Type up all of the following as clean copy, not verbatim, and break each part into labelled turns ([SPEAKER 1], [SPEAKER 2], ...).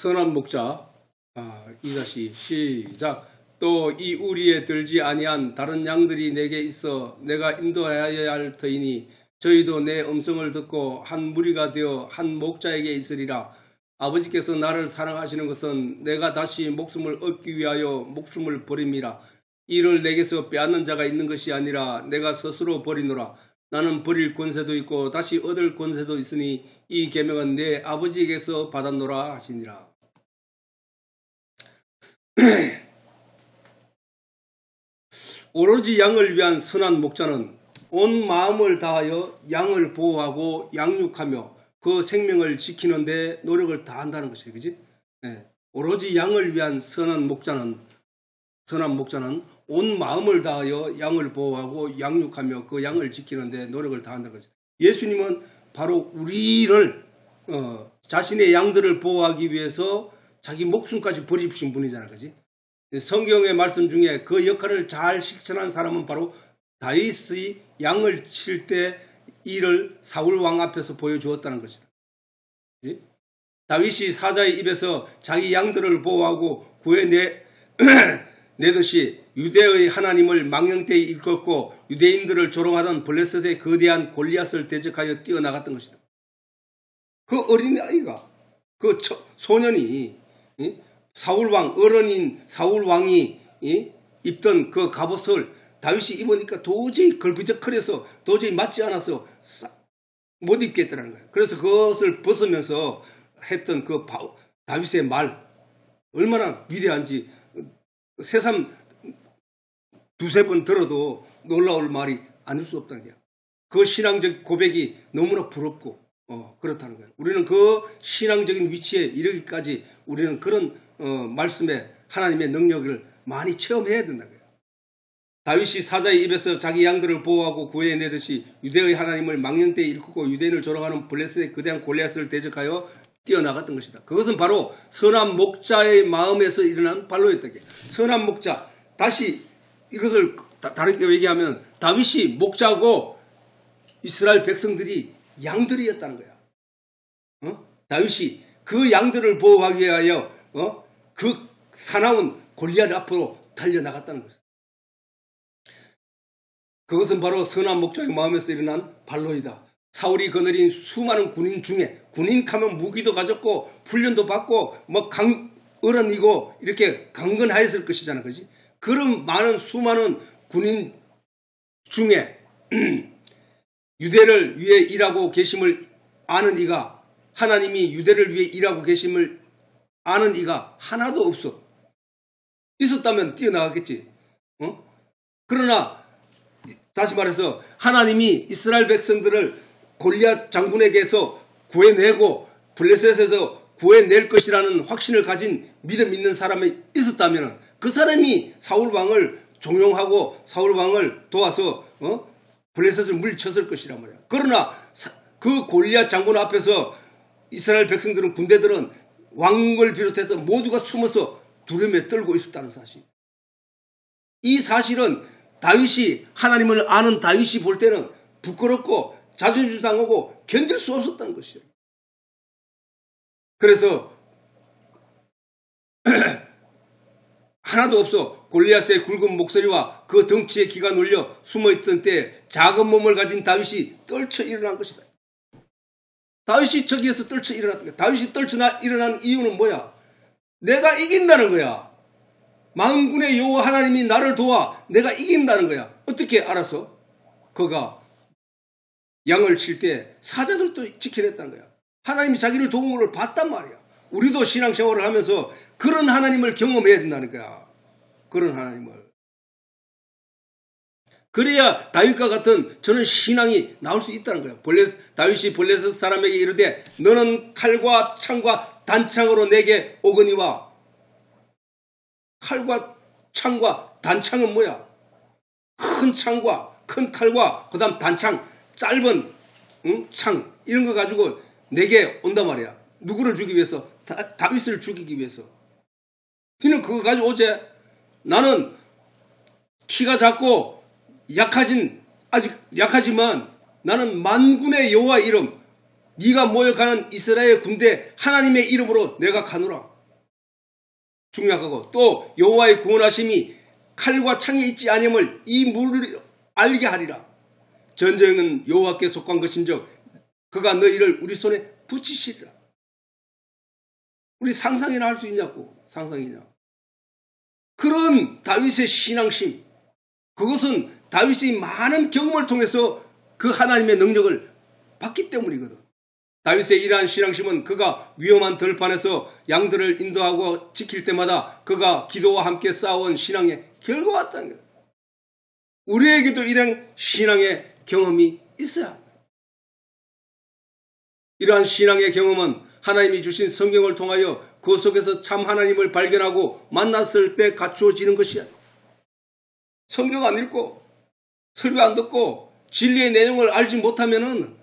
[SPEAKER 1] 선한 목자 2-, 시작. 또 이 우리에 들지 아니한 다른 양들이 내게 있어 내가 인도하여야 할 터이니 저희도 내 음성을 듣고 한 무리가 되어 한 목자에게 있으리라. 아버지께서 나를 사랑하시는 것은 내가 다시 목숨을 얻기 위하여 목숨을 버림이라. 이를 내게서 빼앗는 자가 있는 것이 아니라 내가 스스로 버리노라. 나는 버릴 권세도 있고 다시 얻을 권세도 있으니 이 계명은 내 아버지에게서 받았노라 하시니라. 오로지 양을 위한 선한 목자는 온 마음을 다하여 양을 보호하고 양육하며 그 생명을 지키는 데 노력을 다한다는 것이지, 그지? 네. 오로지 양을 위한 선한 목자는 온 마음을 다하여 양을 보호하고 양육하며 그 양을 지키는 데 노력을 다한다는 것이죠. 예수님은 바로 우리를 자신의 양들을 보호하기 위해서 자기 목숨까지 버리신 분이잖아, 그지? 성경의 말씀 중에 그 역할을 잘 실천한 사람은 바로 다윗의 양을 칠 때 이를 사울 왕 앞에서 보여주었다는 것이다. 다윗이 사자의 입에서 자기 양들을 보호하고 구해내듯이 유대의 하나님을 망령되이 일컫고 유대인들을 조롱하던 블레셋의 거대한 골리앗을 대적하여 뛰어나갔던 것이다. 그 어린아이가, 그 소년이 사울왕, 어른인 사울왕이 입던 그 갑옷을 다윗이 입으니까 도저히 걸그적거려서 도저히 맞지 않아서 못 입겠다는 거예요. 그래서 그것을 벗으면서 했던 그 다윗의 말, 얼마나 위대한지 새삼 두세 번 들어도 놀라울 말이 아닐 수 없다는 거예요. 그 신앙적 고백이 너무나 부럽고 그렇다는 거예요. 우리는 그 신앙적인 위치에 이르기까지 우리는 그런 말씀에 하나님의 능력을 많이 체험해야 된다는 거예요. 다윗이 사자의 입에서 자기 양들을 보호하고 구해내듯이 유대의 하나님을 망령되이 일컫고 유대인을 조롱하는 블레셋의 거대한 골리앗을 대적하여 뛰어나갔던 것이다. 그것은 바로 선한 목자의 마음에서 일어난 발로였던 게. 선한 목자, 다시 이것을 다르게 얘기하면 다윗이 목자고 이스라엘 백성들이 양들이었다는 거야. 다윗이 그 양들을 보호하기 위하여 그 사나운 골리앗 앞으로 달려나갔다는 것이다. 그것은 바로 선한 목자의 마음에서 일어난 발로이다. 사울이 거느린 수많은 군인 중에 군인하면 무기도 가졌고 훈련도 받고 어른이고 이렇게 강건하였을 것이잖아, 그지? 그런 수많은 군인 중에 유대를 위해 일하고 계심을 아는 이가, 하나님이 유대를 위해 일하고 계심을 아는 이가 하나도 없어. 있었다면 뛰어나갔겠지. 그러나 다시 말해서 하나님이 이스라엘 백성들을 골리앗 장군에게서 구해내고 블레셋에서 구해낼 것이라는 확신을 가진 믿음 있는 사람이 있었다면 그 사람이 사울왕을 종용하고 사울왕을 도와서 블레셋을 물리쳤을 것이란 말이야. 그러나 그 골리앗 장군 앞에서 이스라엘 백성들은, 군대들은 왕을 비롯해서 모두가 숨어서 두려움에 떨고 있었다는 사실. 이 사실은 다윗이, 하나님을 아는 다윗이 볼 때는 부끄럽고 자존심 상하고 견딜 수 없었다는 것이에요. 그래서 하나도 없어. 골리앗의 굵은 목소리와 그 덩치에 기가 눌려 숨어있던 때에 작은 몸을 가진 다윗이 떨쳐 일어난 것이다. 다윗이 저기에서 떨쳐 일어났던 거야. 다윗이 떨쳐 일어난 이유는 뭐야? 내가 이긴다는 거야. 만군의 여호와 하나님이 나를 도와 내가 이긴다는 거야. 어떻게 알았어? 그가 양을 칠 때 사자들도 지켜냈다는 거야. 하나님이 자기를 도운 걸 봤단 말이야. 우리도 신앙생활을 하면서 그런 하나님을 경험해야 된다는 거야. 그런 하나님을. 그래야 다윗과 같은 저는 신앙이 나올 수 있다는 거야. 다윗이 블레셋 사람에게 이르되 너는 칼과 창과 단창으로 내게 오거니와. 칼과 창과 단창은 뭐야? 큰 창과 큰 칼과 그 다음 단창, 짧은 창 이런 거 가지고 내게 온단 말이야. 누구를 죽이기 위해서? 다윗을 죽이기 위해서. 너는 그거 가지고 오제? 나는 키가 작고 아직 약하지만 나는 만군의 여호와 이름, 네가 모여가는 이스라엘 군대 하나님의 이름으로 내가 가노라. 중약하고 또 여호와의 구원하심이 칼과 창에 있지 아니함을 이 물을 알게 하리라. 전쟁은 여호와께 속한 것인즉 그가 너희를 우리 손에 붙이시리라. 우리 상상이나 할 수 있냐고. 상상이냐. 그런 다윗의 신앙심, 그것은 다윗이 많은 경험을 통해서 그 하나님의 능력을 받기 때문이거든. 다윗의 이러한 신앙심은 그가 위험한 들판에서 양들을 인도하고 지킬 때마다 그가 기도와 함께 쌓아온 신앙의 결과였다는 거예요. 우리에게도 이런 신앙의 경험이 있어야 합니다. 이러한 신앙의 경험은 하나님이 주신 성경을 통하여 그 속에서 참 하나님을 발견하고 만났을 때 갖추어지는 것이야. 성경 안 읽고 설교 안 듣고 진리의 내용을 알지 못하면은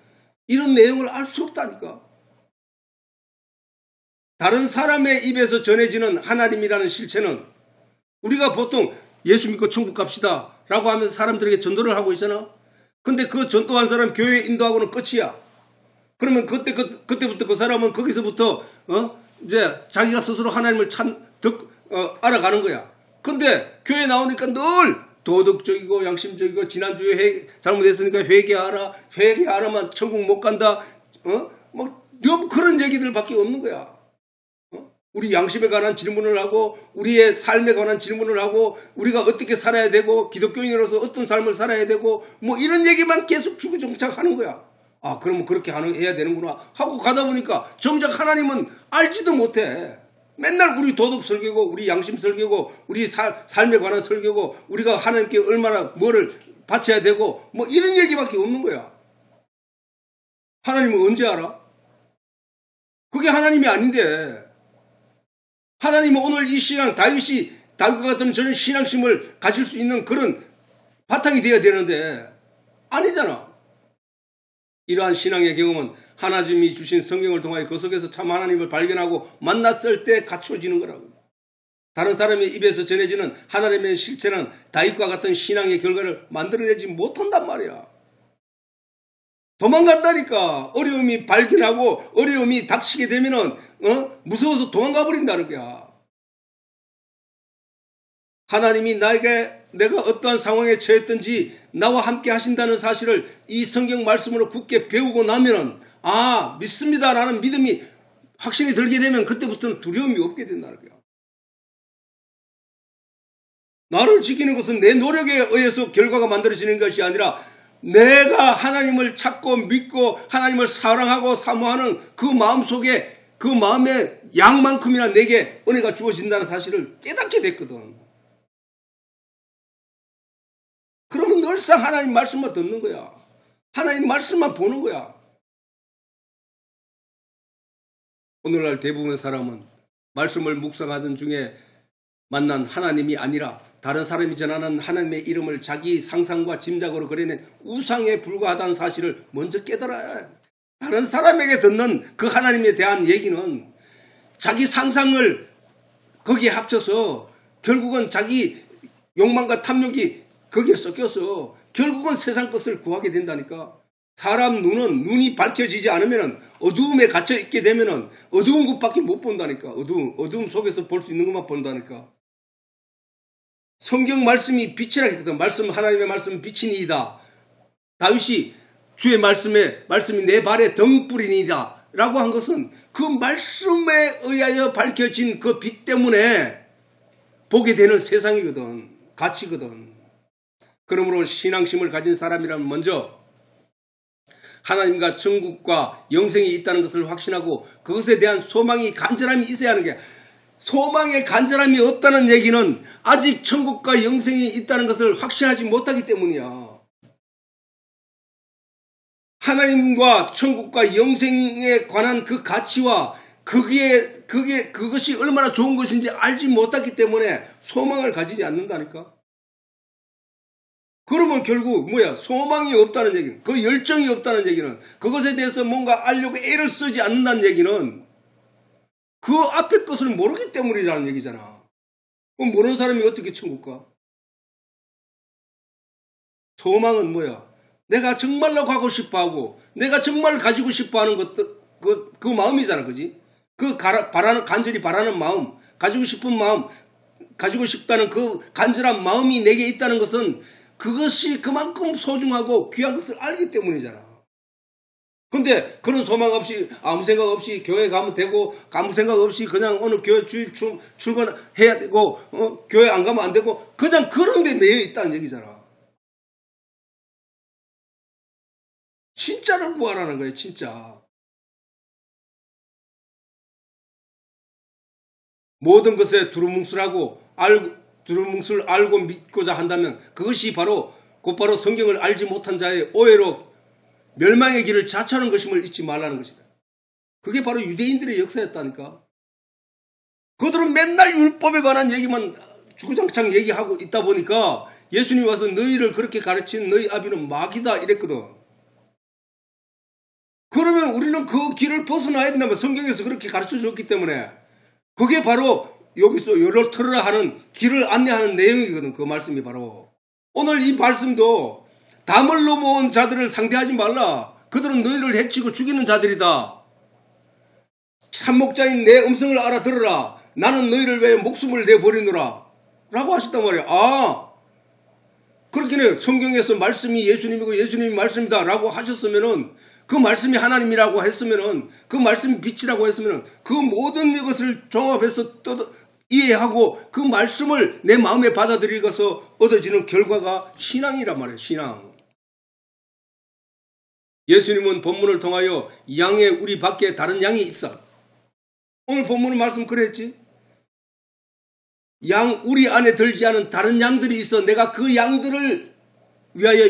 [SPEAKER 1] 이런 내용을 알 수 없다니까. 다른 사람의 입에서 전해지는 하나님이라는 실체는 우리가 보통 예수 믿고 천국 갑시다 라고 하면서 사람들에게 전도를 하고 있잖아. 근데 그 전도한 사람 교회 인도하고는 끝이야. 그러면 그때부터 그 사람은 거기서부터 이제 자기가 스스로 하나님을 알아가는 거야. 근데 교회 나오니까 늘 도덕적이고 양심적이고 지난주에 잘못했으니까 회개하라만 천국 못 간다. 뭐 그런 얘기들밖에 없는 거야. 우리 양심에 관한 질문을 하고 우리의 삶에 관한 질문을 하고 우리가 어떻게 살아야 되고 기독교인으로서 어떤 삶을 살아야 되고 뭐 이런 얘기만 계속 주구장창 하는 거야. 아, 그러면 그렇게 해야 되는구나 하고 가다 보니까 정작 하나님은 알지도 못해. 맨날 우리 도덕 설교고 우리 양심 설교고 우리 삶에 관한 설교고 우리가 하나님께 얼마나 뭐를 바쳐야 되고 뭐 이런 얘기밖에 없는 거야. 하나님은 언제 알아? 그게 하나님이 아닌데. 하나님은 오늘 이 신앙, 다윗과 같은 저런 신앙심을 가질 수 있는 그런 바탕이 되어야 되는데 아니잖아. 이러한 신앙의 경험은 하나님이 주신 성경을 통하여 그 속에서 참 하나님을 발견하고 만났을 때 갖춰지는 거라고. 다른 사람의 입에서 전해지는 하나님의 실체는 다윗과 같은 신앙의 결과를 만들어내지 못한단 말이야. 도망간다니까. 어려움이 발견하고 어려움이 닥치게 되면은 무서워서 도망가 버린다는 거야. 하나님이 내가 어떠한 상황에 처했든지 나와 함께 하신다는 사실을 이 성경 말씀으로 굳게 배우고 나면은 믿습니다라는 믿음이 확신이 들게 되면 그때부터는 두려움이 없게 된다는 거야. 나를 지키는 것은 내 노력에 의해서 결과가 만들어지는 것이 아니라 내가 하나님을 찾고 믿고 하나님을 사랑하고 사모하는 그 마음 속에 그 마음의 양만큼이나 내게 은혜가 주어진다는 사실을 깨닫게 됐거든. 그러면 늘상 하나님 말씀만 듣는 거야. 하나님 말씀만 보는 거야. 오늘날 대부분의 사람은 말씀을 묵상하던 중에 만난 하나님이 아니라 다른 사람이 전하는 하나님의 이름을 자기 상상과 짐작으로 그려낸 우상에 불과하다는 사실을 먼저 깨달아야 해. 다른 사람에게 듣는 그 하나님에 대한 얘기는 자기 상상을 거기에 합쳐서 결국은 자기 욕망과 탐욕이 거기에 섞여서 결국은 세상 것을 구하게 된다니까. 사람 눈이 밝혀지지 않으면 어두움에 갇혀 있게 되면 어두운 것밖에 못 본다니까. 어두움 속에서 볼 수 있는 것만 본다니까. 성경 말씀이 빛이라 했거든. 하나님의 말씀은 빛이니이다. 다윗이 주의 말씀이 내 발에 등불이니이다 라고 한 것은 그 말씀에 의하여 밝혀진 그 빛 때문에 보게 되는 세상이거든. 가치거든. 그러므로 신앙심을 가진 사람이라면 먼저 하나님과 천국과 영생이 있다는 것을 확신하고 그것에 대한 소망이 간절함이 있어야 하는 게, 소망의 간절함이 없다는 얘기는 아직 천국과 영생이 있다는 것을 확신하지 못하기 때문이야. 하나님과 천국과 영생에 관한 그 가치와 그것이 얼마나 좋은 것인지 알지 못하기 때문에 소망을 가지지 않는다니까. 그러면 결국 소망이 없다는 얘기는, 그 열정이 없다는 얘기는, 그것에 대해서 뭔가 알려고 애를 쓰지 않는다는 얘기는 그 앞에 것을 모르기 때문이라는 얘기잖아. 그럼 모르는 사람이 어떻게 천국 가? 소망은 내가 정말로 가고 싶어하고 내가 정말 가지고 싶어하는 그 마음이잖아. 그지? 간절히 바라는 마음, 가지고 싶은 마음, 가지고 싶다는 그 간절한 마음이 내게 있다는 것은 그것이 그만큼 소중하고 귀한 것을 알기 때문이잖아. 근데 그런 소망 없이 아무 생각 없이 교회 가면 되고 아무 생각 없이 그냥 오늘 교회 주일 출근해야 되고 교회 안 가면 안 되고 그냥 그런 데 매여 있다는 얘기잖아. 진짜를 구하라는 거예요. 진짜. 모든 것에 두루뭉술하고 두루뭉술 알고 믿고자 한다면 그것이 곧바로 성경을 알지 못한 자의 오해로 멸망의 길을 자처하는 것임을 잊지 말라는 것이다. 그게 바로 유대인들의 역사였다니까. 그들은 맨날 율법에 관한 얘기만 주구장창 얘기하고 있다 보니까 예수님이 와서 너희를 그렇게 가르친 너희 아비는 마귀다 이랬거든. 그러면 우리는 그 길을 벗어나야 된다면 성경에서 그렇게 가르쳐 줬기 때문에 그게 바로 여기서 열을 털으라 하는 길을 안내하는 내용이거든. 그 말씀이 바로. 오늘 이 말씀도 담을 넘어온 자들을 상대하지 말라. 그들은 너희를 해치고 죽이는 자들이다. 참목자인 내 음성을 알아들으라. 나는 너희를 위해 목숨을 내버리노라. 라고 하셨단 말이야. 그렇게는 성경에서 말씀이 예수님이고 예수님이 말씀이다 라고 하셨으면은 그 말씀이 하나님이라고 했으면은 그 말씀이 빛이라고 했으면은 그 모든 것을 종합해서 이해하고 그 말씀을 내 마음에 받아들이고서 얻어지는 결과가 신앙이란 말이에요. 신앙. 예수님은 본문을 통하여 양의 우리 밖에 다른 양이 있어. 오늘 본문의 말씀 그랬지. 양 우리 안에 들지 않은 다른 양들이 있어. 내가 그 양들을 위하여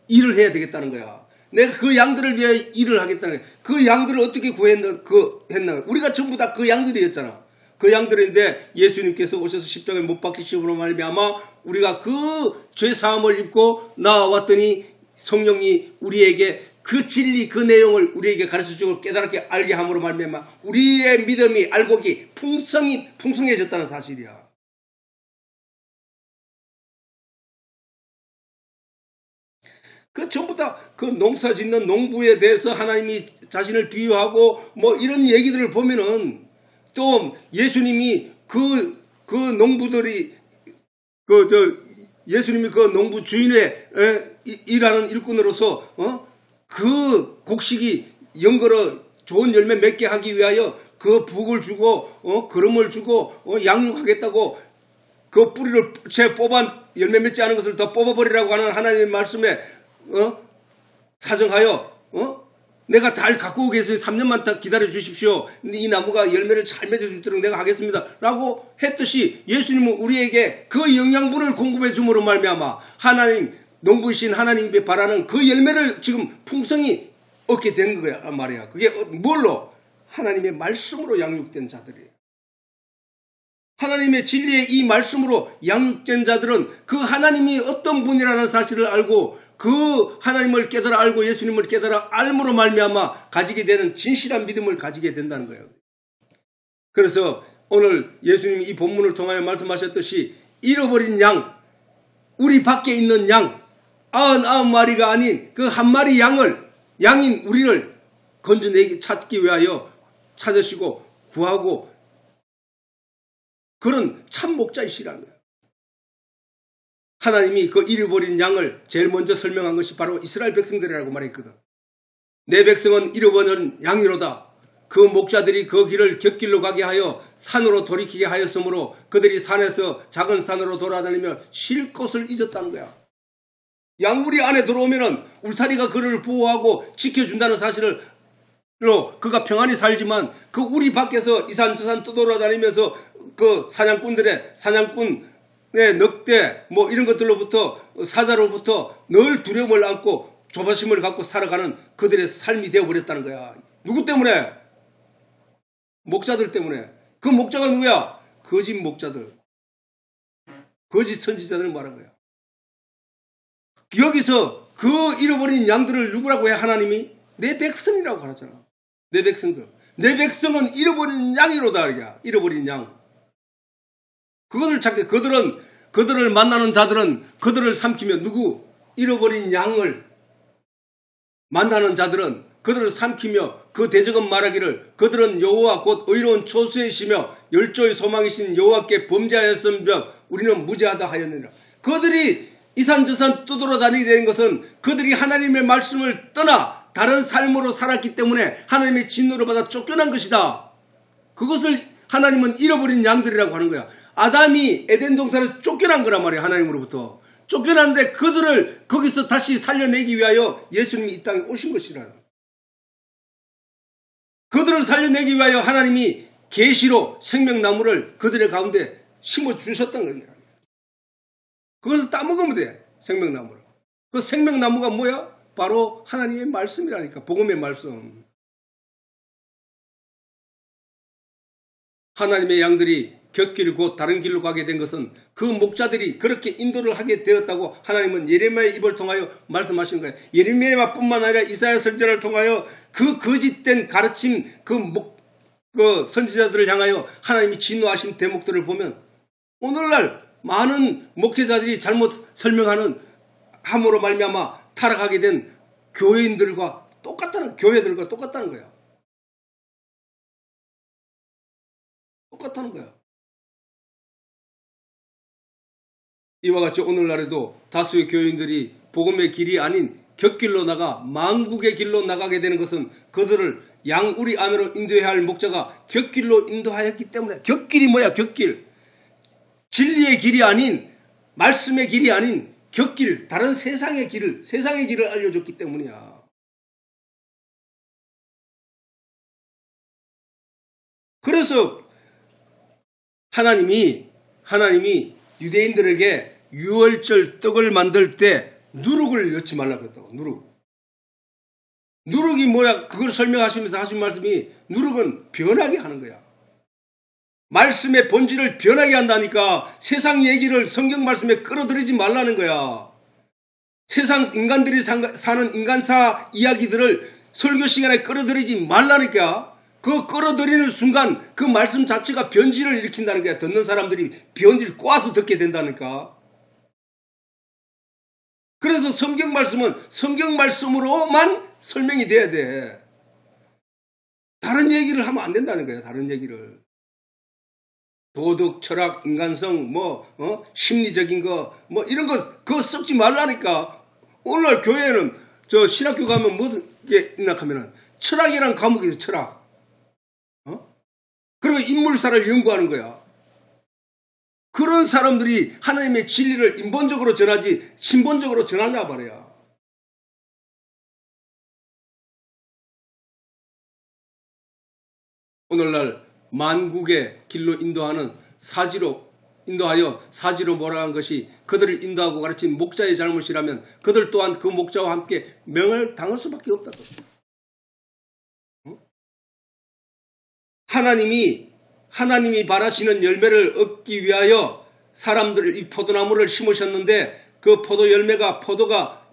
[SPEAKER 1] 일을 해야 되겠다는 거야. 내가 그 양들을 위하여 일을 하겠다는 거야. 그 양들을 어떻게 구했나? 우리가 전부 다 그 양들이었잖아. 그 양들인데 예수님께서 오셔서 십자가에 못 박히심으로 말미암아 우리가 그 죄 사함을 입고 나왔더니 성령이 우리에게 그 진리 그 내용을 우리에게 가르쳐주고 깨달게 알게 함으로 말미암아 우리의 믿음이 알곡이 풍성해졌다는 사실이야. 그 전부 다 그 농사 짓는 농부에 대해서 하나님이 자신을 비유하고 뭐 이런 얘기들을 보면은 또 예수님이 그 농부들이 예수님이 그 농부 주인의 일하는 일꾼으로서 그 곡식이 연걸어 좋은 열매 맺게 하기 위하여 그 북을 주고 거름을 주고 양육하겠다고 그 뿌리를 채 뽑아 열매 맺지 않은 것을 더 뽑아버리라고 하는 하나님의 말씀에 사정하여 내가 달 갖고 오겠어요. 3년만 더 기다려 주십시오. 이 나무가 열매를 잘 맺어 주도록 내가 하겠습니다. 라고 했듯이 예수님은 우리에게 그 영양분을 공급해 줌으로 말미암아 하나님 농부이신 하나님이 바라는 그 열매를 지금 풍성히 얻게 된 거야 말이야. 그게 뭘로? 하나님의 말씀으로 양육된 자들이에요. 하나님의 진리의 이 말씀으로 양육된 자들은 그 하나님이 어떤 분이라는 사실을 알고 그 하나님을 깨달아 알고 예수님을 깨달아 알므로 말미암아 가지게 되는 진실한 믿음을 가지게 된다는 거예요. 그래서 오늘 예수님이 이 본문을 통하여 말씀하셨듯이 잃어버린 양, 우리 밖에 있는 양, 99마리가 아닌 그 한 마리 양인 우리를 건져내기 찾기 위하여 찾으시고 구하고 그런 참 목자이시라는 거예요. 하나님이 그 잃어버린 양을 제일 먼저 설명한 것이 바로 이스라엘 백성들이라고 말했거든. 내 백성은 잃어버린 양이로다. 그 목자들이 그 길을 곁길로 가게 하여 산으로 돌이키게 하였으므로 그들이 산에서 작은 산으로 돌아다니며 쉴 곳을 잊었다는 거야. 양우리 안에 들어오면은 울타리가 그를 보호하고 지켜준다는 사실로 그가 평안히 살지만 그 우리 밖에서 이 산 저 산 떠돌아다니면서 그 사냥꾼의 늑대 뭐 이런 것들로부터 사자로부터 늘 두려움을 안고 조바심을 갖고 살아가는 그들의 삶이 되어버렸다는 거야. 누구 때문에? 목자들 때문에. 그 목자가 누구야? 거짓 목자들. 거짓 선지자들을 말한 거야. 여기서 그 잃어버린 양들을 누구라고 해? 하나님이 내 백성이라고 하잖아. 내 백성들. 내 백성은 잃어버린 양이로다. 잃어버린 양. 그것을 찾게 그들을 만나는 자들은 그들을 삼키며 누구? 잃어버린 양을 만나는 자들은 그들을 삼키며 그 대적은 말하기를 그들은 여호와 곧 의로운 초수이시며 열조의 소망이신 여호와께 범죄하였으며 우리는 무죄하다 하였느니라. 그들이 이산저산 떠돌아다니게 된 것은 그들이 하나님의 말씀을 떠나 다른 삶으로 살았기 때문에 하나님의 진노를 받아 쫓겨난 것이다. 그것을 하나님은 잃어버린 양들이라고 하는 거야. 아담이 에덴 동산에서 쫓겨난 거란 말이야. 하나님으로부터. 쫓겨났는데 그들을 거기서 다시 살려내기 위하여 예수님이 이 땅에 오신 것이라. 그들을 살려내기 위하여 하나님이 계시로 생명나무를 그들의 가운데 심어주셨던 거야. 그것을 따먹으면 돼. 생명나무를. 그 생명나무가 뭐야? 바로 하나님의 말씀이라니까. 복음의 말씀. 하나님의 양들이 곁길 곧 다른 길로 가게 된 것은 그 목자들이 그렇게 인도를 하게 되었다고 하나님은 예레미야의 입을 통하여 말씀하신 거예요. 예레미야뿐만 아니라 이사야 선지자를 통하여 그 거짓된 가르침 그 선지자들을 향하여 하나님이 진노하신 대목들을 보면 오늘날 많은 목회자들이 잘못 설명하는 함으로 말미암아 타락하게 된 교회들과 똑같다는 거야. 똑같다는 거야. 이와 같이 오늘날에도 다수의 교인들이 복음의 길이 아닌 곁길로 나가 망국의 길로 나가게 되는 것은 그들을 양우리 안으로 인도해야 할 목자가 곁길로 인도하였기 때문에. 곁길이 뭐야? 곁길. 진리의 길이 아닌, 말씀의 길이 아닌 곁길, 다른 세상의 길을 알려줬기 때문이야. 그래서 하나님이 유대인들에게 유월절 떡을 만들 때 누룩을 넣지 말라고 했다고. 누룩이 뭐야? 그걸 설명하시면서 하신 말씀이 누룩은 변하게 하는 거야. 말씀의 본질을 변하게 한다니까. 세상 얘기를 성경 말씀에 끌어들이지 말라는 거야. 세상 인간들이 사는 인간사 이야기들을 설교 시간에 끌어들이지 말라니까. 그 끌어들이는 순간 그 말씀 자체가 변질을 일으킨다는 거야. 듣는 사람들이 변질 꼬아서 듣게 된다니까. 그래서 성경 말씀은 성경 말씀으로만 설명이 돼야 돼. 다른 얘기를 하면 안 된다는 거야. 다른 얘기를. 도덕, 철학, 인간성, 심리적인 거, 이런 거, 그거 섞지 말라니까. 오늘날 교회는, 신학교 가면 뭐게 있나 하면은, 철학이란 과목이 있어, 철학. 그러면 인물사를 연구하는 거야. 그런 사람들이 하나님의 진리를 인본적으로 전하지, 신본적으로 전하냐 말이야. 오늘날 만국의 길로 인도하여 사지로 몰아간 것이 그들을 인도하고 가르친 목자의 잘못이라면 그들 또한 그 목자와 함께 명을 당할 수밖에 없다고. 하나님이 바라시는 열매를 얻기 위하여 사람들을 이 포도나무를 심으셨는데 그 포도가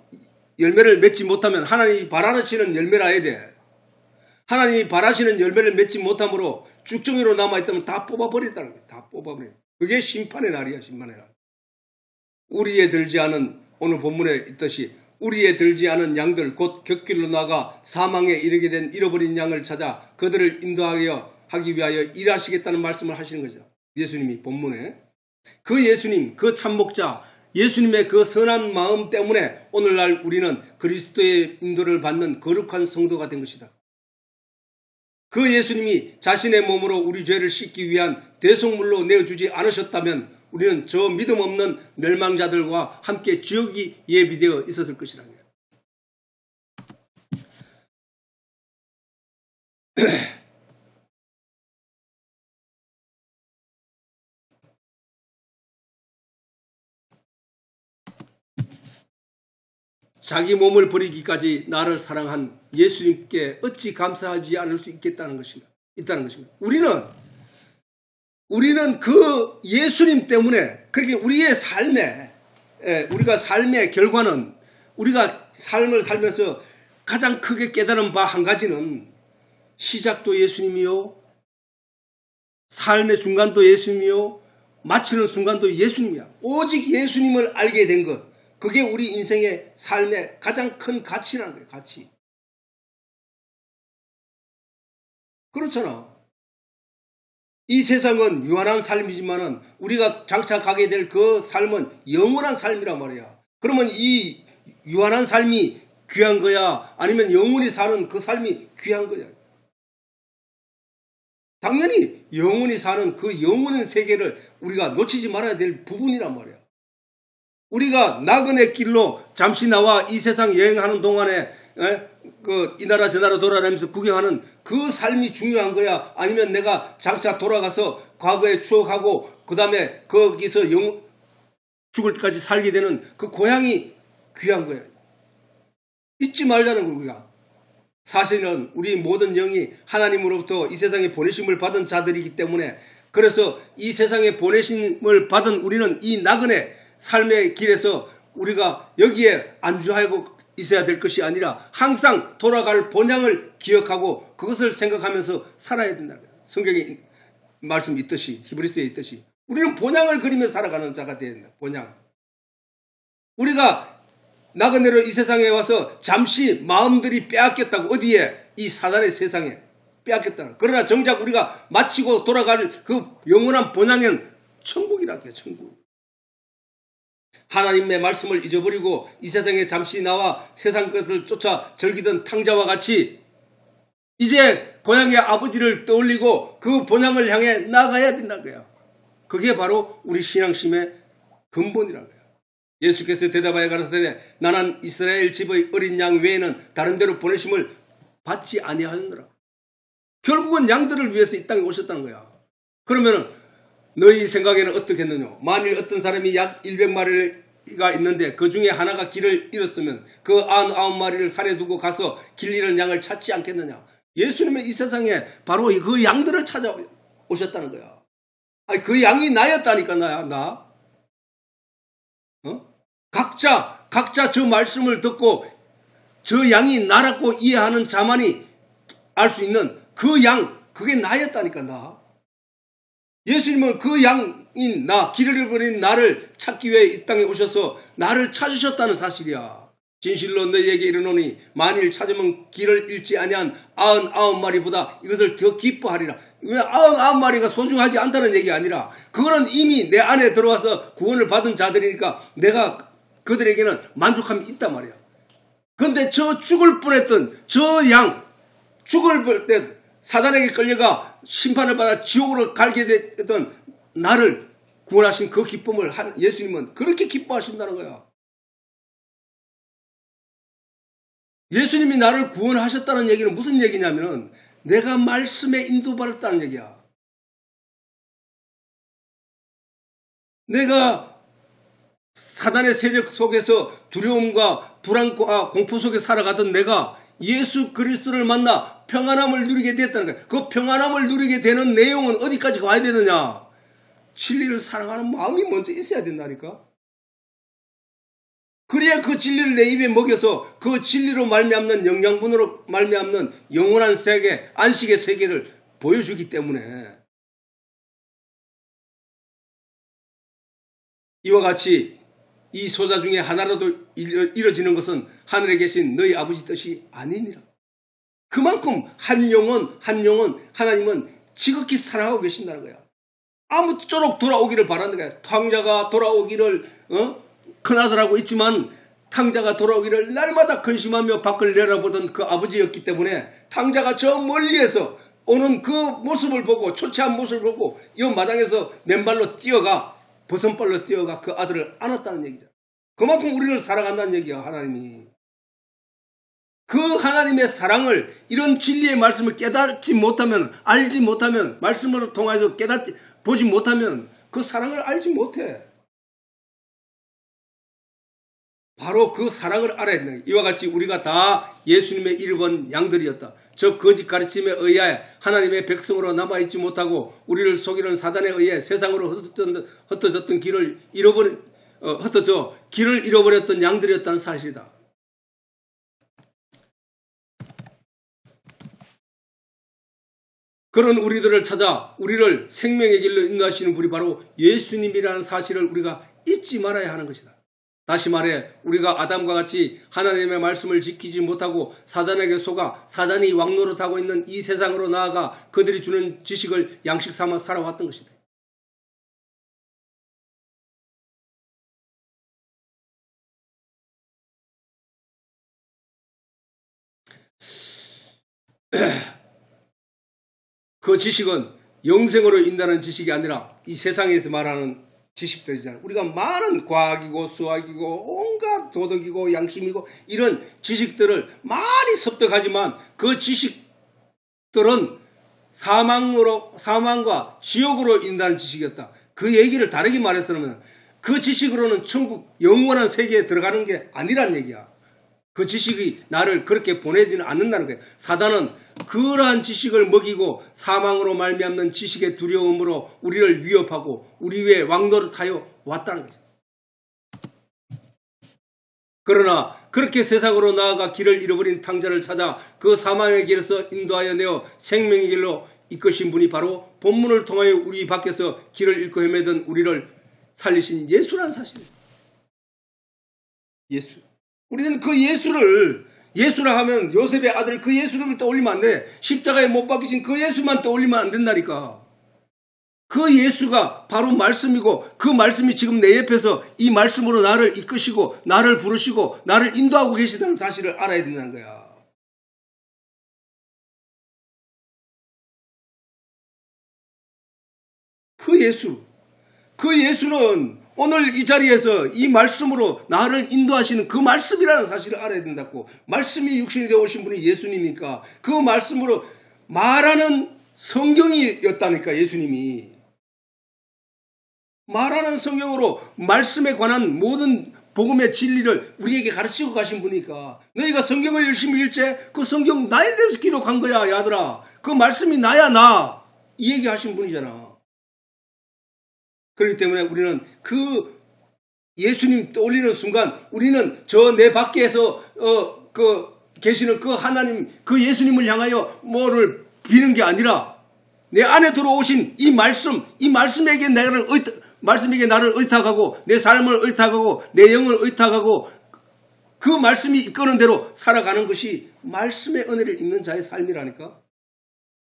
[SPEAKER 1] 열매를 맺지 못하면 하나님이 바라시는 열매라 해야 돼. 하나님이 바라시는 열매를 맺지 못함으로 쭉정이로 남아있다면 다 뽑아버렸다는 거예요. 다 뽑아버려. 그게 심판의 날이야. 심판의 날. 우리에 들지 않은, 오늘 본문에 있듯이 우리에 들지 않은 양들 곧 곁길로 나가 사망에 이르게 된 잃어버린 양을 찾아 그들을 인도하기 위하여 일하시겠다는 말씀을 하시는 거죠. 예수님이 본문에. 그 예수님, 그 참목자, 예수님의 그 선한 마음 때문에 오늘날 우리는 그리스도의 인도를 받는 거룩한 성도가 된 것이다. 그 예수님이 자신의 몸으로 우리 죄를 씻기 위한 대속물로 내어주지 않으셨다면 우리는 저 믿음 없는 멸망자들과 함께 지옥이 예비되어 있었을 것이라는 거예요. 자기 몸을 버리기까지 나를 사랑한 예수님께 어찌 감사하지 않을 수 있다는 것입니다. 우리는 그 예수님 때문에, 그렇게 우리의 삶의 결과는, 우리가 삶을 살면서 가장 크게 깨달은 바 한 가지는 시작도 예수님이요, 삶의 순간도 예수님이요, 마치는 순간도 예수님이야. 오직 예수님을 알게 된 것, 그게 우리 인생의 삶의 가장 큰 가치라는 거예요. 가치. 그렇잖아. 이 세상은 유한한 삶이지만은 우리가 장차 가게 될 그 삶은 영원한 삶이란 말이야. 그러면 이 유한한 삶이 귀한 거야? 아니면 영원히 사는 그 삶이 귀한 거야? 당연히 영원히 사는 그 영원한 세계를 우리가 놓치지 말아야 될 부분이란 말이야. 우리가 나그네 길로 잠시 나와 이 세상 여행하는 동안에 이 나라 저 나라 돌아다니면서 구경하는 그 삶이 중요한 거야? 아니면 내가 장차 돌아가서 과거에 추억하고 그 다음에 거기서 죽을 때까지 살게 되는 그 고향이 귀한 거야? 잊지 말자는 거 우리가. 사실은 우리 모든 영이 하나님으로부터 이 세상에 보내심을 받은 자들이기 때문에, 그래서 이 세상에 보내심을 받은 우리는 이 나그네 삶의 길에서 우리가 여기에 안주하고 있어야 될 것이 아니라 항상 돌아갈 본향을 기억하고 그것을 생각하면서 살아야 된다. 성경에 말씀 있듯이, 히브리서에 있듯이 우리는 본향을 그리며 살아가는 자가 되어야 된다. 본향. 우리가 나그네로 이 세상에 와서 잠시 마음들이 빼앗겼다고, 어디에? 이 사단의 세상에 빼앗겼다. 그러나 정작 우리가 마치고 돌아갈 그 영원한 본향은 천국이라고 해요. 천국. 하나님의 말씀을 잊어버리고 이 세상에 잠시 나와 세상 것을 쫓아 즐기던 탕자와 같이 이제 고향의 아버지를 떠올리고 그 본향을 향해 나가야 된다는 거야. 그게 바로 우리 신앙심의 근본이라는 거야. 예수께서 대답하여 가라사대 나는 이스라엘 집의 어린 양 외에는 다른 데로 보내심을 받지 아니하였노라. 결국은 양들을 위해서 이 땅에 오셨다는 거야. 그러면 너희 생각에는 어떻겠느냐? 만일 어떤 사람이 약 100마리가 있는데 그 중에 하나가 길을 잃었으면 그 99마리를 산에 두고 가서 길 잃은 양을 찾지 않겠느냐? 예수님은 이 세상에 바로 그 양들을 찾아오셨다는 거야. 아니, 그 양이 나였다니까, 나. 각자 저 말씀을 듣고 저 양이 나라고 이해하는 자만이 알 수 있는 그 양, 그게 나였다니까, 나. 예수님은 그 양인 나, 길을 잃어버린 나를 찾기 위해 이 땅에 오셔서 나를 찾으셨다는 사실이야. 진실로 너희에게 이르노니 만일 찾으면 길을 잃지 아니한 99마리보다 이것을 더 기뻐하리라. 왜 99마리가 소중하지 않다는 얘기가 아니라 그거는 이미 내 안에 들어와서 구원을 받은 자들이니까 내가 그들에게는 만족함이 있단 말이야. 그런데 저 죽을 뻔했던 저 양, 죽을 뻔 사단에게 끌려가 심판을 받아 지옥으로 갈게 됐던 나를 구원하신 그 기쁨을 예수님은 그렇게 기뻐하신다는 거야. 예수님이 나를 구원하셨다는 얘기는 무슨 얘기냐면 내가 말씀에 인도받았다는 얘기야. 내가 사단의 세력 속에서 두려움과 불안과 공포 속에 살아가던 내가 예수 그리스도를 만나 평안함을 누리게 됐다는 거야. 그 평안함을 누리게 되는 내용은 어디까지 가야 되느냐? 진리를 사랑하는 마음이 먼저 있어야 된다니까. 그래야 그 진리를 내 입에 먹여서 그 진리로 말미암는 영양분으로 말미암는 영원한 세계, 안식의 세계를 보여주기 때문에 이와 같이 이 소자 중에 하나라도 이뤄지는 것은 하늘에 계신 너희 아버지 뜻이 아니니라. 그만큼 한 영혼 하나님은 지극히 사랑하고 계신다는 거야. 아무쪼록 돌아오기를 바라는 거야. 탕자가 돌아오기를 큰아들하고 있지만 탕자가 돌아오기를 날마다 근심하며 밖을 내려보던 그 아버지였기 때문에 탕자가 저 멀리에서 오는 그 모습을 보고 초췌한 모습을 보고 이 마당에서 맨발로 뛰어가 버선발로 뛰어가 그 아들을 안았다는 얘기죠. 그만큼 우리를 사랑한다는 얘기야. 하나님이. 그 하나님의 사랑을 이런 진리의 말씀을 깨닫지 못하면 알지 못하면 말씀으로 통해서 보지 못하면 그 사랑을 알지 못해. 바로 그 사랑을 알아야 된다. 이와 같이 우리가 다 예수님의 잃어본 양들이었다. 저 거짓 가르침에 의해 하나님의 백성으로 남아있지 못하고 우리를 속이는 사단에 의해 세상으로 흩어졌던 길을 잃어버렸던 양들이었다는 사실이다. 그런 우리들을 찾아 우리를 생명의 길로 인도하시는 분이 바로 예수님이라는 사실을 우리가 잊지 말아야 하는 것이다. 다시 말해 우리가 아담과 같이 하나님의 말씀을 지키지 못하고 사단에게 속아 사단이 왕노릇하고 있는 이 세상으로 나아가 그들이 주는 지식을 양식 삼아 살아왔던 것이다. 그 지식은 영생으로 인다는 지식이 아니라 이 세상에서 말하는 지식들이잖아요. 우리가 많은 과학이고 수학이고 온갖 도덕이고 양심이고 이런 지식들을 많이 습득하지만 그 지식들은 사망과 지옥으로 인다는 지식이었다. 그 얘기를 다르게 말해서는 그 지식으로는 천국 영원한 세계에 들어가는 게 아니란 얘기야. 그 지식이 나를 그렇게 보내지는 않는다는 거예요. 사단은 그러한 지식을 먹이고 사망으로 말미암는 지식의 두려움으로 우리를 위협하고 우리 위에 왕노릇하여 왔다는 거죠. 그러나 그렇게 세상으로 나아가 길을 잃어버린 탕자를 찾아 그 사망의 길에서 인도하여 내어 생명의 길로 이끄신 분이 바로 본문을 통하여 우리 밖에서 길을 잃고 헤매던 우리를 살리신 예수라는 사실이에요. 예수. 우리는 그 예수라 하면 요셉의 아들 그 예수를 떠올리면 안 돼. 십자가에 못 박히신 그 예수만 떠올리면 안 된다니까. 그 예수가 바로 말씀이고 그 말씀이 지금 내 옆에서 이 말씀으로 나를 이끄시고 나를 부르시고 나를 인도하고 계시다는 사실을 알아야 된다는 거야. 그 예수는 오늘 이 자리에서 이 말씀으로 나를 인도하시는 그 말씀이라는 사실을 알아야 된다고. 말씀이 육신이 되어 오신 분이 예수님이니까 그 말씀으로 말하는 성경이었다니까. 예수님이 말하는 성경으로 말씀에 관한 모든 복음의 진리를 우리에게 가르치고 가신 분이니까 너희가 성경을 열심히 읽지 그 성경 나에 대해서 기록한 거야. 야들아, 그 말씀이 나야 나 이 얘기하신 분이잖아. 그렇기 때문에 우리는 그 예수님 떠올리는 순간 우리는 저 내 밖에서 계시는 그 하나님 그 예수님을 향하여 뭐를 비는 게 아니라 내 안에 들어오신 이 말씀에게 나를 의탁하고 내 삶을 의탁하고 내 영을 의탁하고 그 말씀이 이끄는 대로 살아가는 것이 말씀의 은혜를 입는 자의 삶이라니까.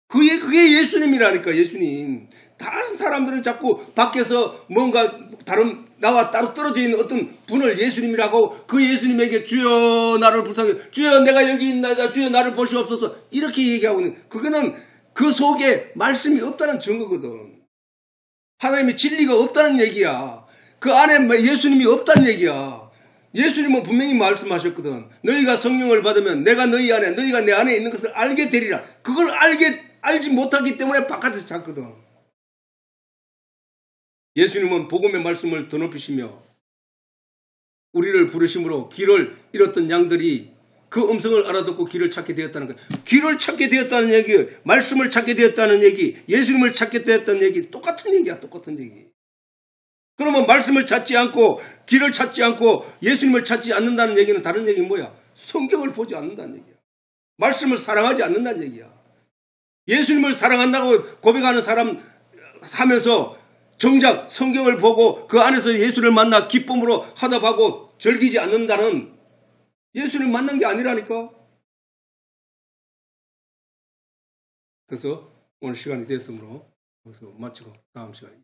[SPEAKER 1] 그게 예수님이라니까. 예수님. 다른 사람들은 자꾸 밖에서 뭔가 다른 나와 따로 떨어져 있는 어떤 분을 예수님이라고 그 예수님에게 주여 나를 부탁해 주여 내가 여기 있나이다 주여 나를 보시옵소서 이렇게 얘기하고 있는 그거는 그 속에 말씀이 없다는 증거거든. 하나님의 진리가 없다는 얘기야. 그 안에 예수님이 없다는 얘기야. 예수님은 분명히 말씀하셨거든. 너희가 성령을 받으면 내가 너희 안에 너희가 내 안에 있는 것을 알게 되리라. 그걸 알지 못하기 때문에 바깥에서 찾거든. 예수님은 복음의 말씀을 더 높이시며 우리를 부르심으로 길을 잃었던 양들이 그 음성을 알아듣고 길을 찾게 되었다는 거예요. 길을 찾게 되었다는 얘기, 말씀을 찾게 되었다는 얘기, 예수님을 찾게 되었다는 얘기 똑같은 얘기야. 똑같은 얘기. 그러면 말씀을 찾지 않고 길을 찾지 않고 예수님을 찾지 않는다는 얘기는 다른 얘기는 뭐야? 성경을 보지 않는다는 얘기야. 말씀을 사랑하지 않는다는 얘기야. 예수님을 사랑한다고 고백하는 사람 하면서 정작 성경을 보고 그 안에서 예수를 만나 기쁨으로 화답하고 즐기지 않는다는 예수를 만난 게 아니라니까. 그래서 오늘 시간이 됐으므로 여기서 마치고 다음 시간에